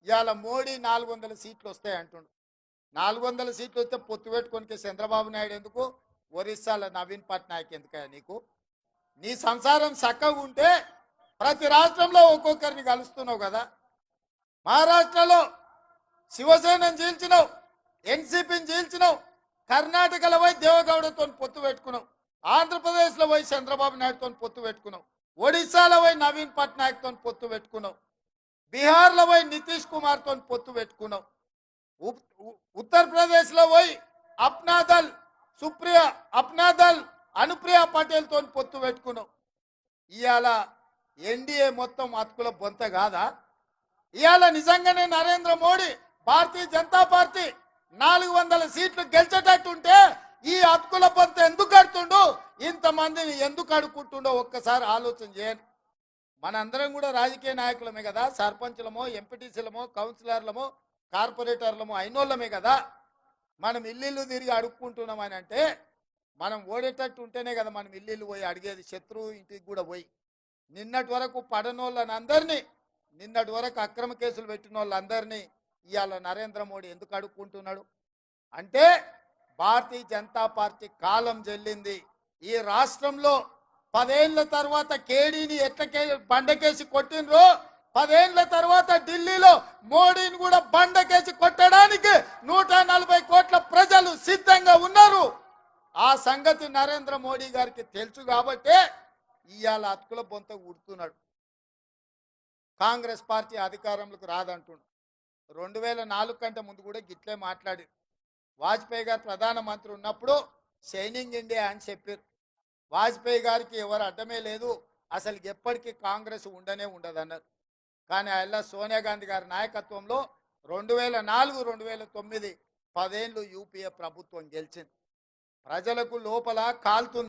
ఇవాళ మోడీ 400 సీట్లు వస్తాయి అంటుండు. 400 సీట్లు వస్తే పొత్తు పెట్టుకోనికి చంద్రబాబు నాయుడు ఎందుకు, ఒరిస్సాలో నవీన్ పట్నాయక్ ఎందుకయ్యా నీకు? నీ సంసారం చక్కగా ఉంటే ప్రతి రాష్ట్రంలో ఒక్కొక్కరిని కలుస్తున్నావు కదా. మహారాష్ట్రలో శివసేనను చీల్చినావు, ఎన్సీపీని చీల్చినావు, కర్ణాటకలో పోయి దేవగౌడతో పొత్తు పెట్టుకున్నావు, ఆంధ్రప్రదేశ్లో పోయి చంద్రబాబు నాయుడుతో పొత్తు పెట్టుకున్నావు, ఒడిశాలో పోయి నవీన్ పట్నాయక్తో పొత్తు పెట్టుకున్నావు, బీహార్లో పోయి నితీష్ కుమార్తో పొత్తు పెట్టుకున్నావు, ఉత్తరప్రదేశ్లో పోయి అప్నాదల్ సుప్రియ అప్నాదల్ అనుప్రియ పటేల్తో పొత్తు పెట్టుకున్నావు. ఇవాళ ఎన్డీఏ మొత్తం అతుకుల బొంత కాదా? ఇవాళ నిజంగానే నరేంద్ర మోడీ భారతీయ జనతా పార్టీ 400 సీట్లు గెలిచేటట్టుంటే ఈ అతుకుల బొంత ఎందుకు కడుతుండు, ఇంతమందిని ఎందుకు అడుక్కుంటుండో ఒక్కసారి ఆలోచన చేయండి. మనందరం కూడా రాజకీయ నాయకులమే కదా, సర్పంచులమో ఎంపీటీసీలమో కౌన్సిలర్లమో కార్పొరేటర్లమో అయినోళ్ళమే కదా. మనం ఇల్లు తిరిగి అడుక్కుంటున్నామని అంటే మనం ఓడేటట్టు ఉంటేనే కదా మనం ఇల్లు పోయి అడిగేది, శత్రువు ఇంటికి కూడా పోయి. నిన్నటి వరకు పడనోళ్ళని అందరినీ, నిన్నటి వరకు అక్రమ కేసులు పెట్టిన వాళ్ళందరినీ ఇవాళ నరేంద్ర మోడీ ఎందుకు అడుక్కుంటున్నాడు అంటే భారతీయ జనతా పార్టీ కాలం చెల్లింది. ఈ రాష్ట్రంలో 10 ఏళ్ల తర్వాత కేడీని ఎట్లకే బండకేసి కొట్టినరో 10 ఏళ్ల తర్వాత ఢిల్లీలో మోడీని కూడా బండకేసి కొట్టడానికి 140 కోట్ల ప్రజలు సిద్ధంగా ఉన్నారు. ఆ సంగతి నరేంద్ర మోడీ గారికి తెలుసు కాబట్టే ఇవాళ అతుకుల బొంత ఉడుతున్నాడు. కాంగ్రెస్ పార్టీ అధికారంలోకి రాదంటుండు. 2004 కంటే ముందు కూడా గిట్లే మాట్లాడి, వాజ్పేయి గారు ప్రధానమంత్రి ఉన్నప్పుడు షైనింగ్ ఇండియా అని చెప్పారు. వాజ్పేయి గారికి ఎవరు అడ్డమే లేదు, అసలు ఎప్పటికీ కాంగ్రెస్ ఉండనే ఉండదన్నారు. కానీ అలా సోనియా గాంధీ గారి నాయకత్వంలో 2004-2009 10 ఏళ్ళు యూపీఏ ప్రభుత్వం గెలిచింది. ప్రజలకు లోపల కాలుతుంది.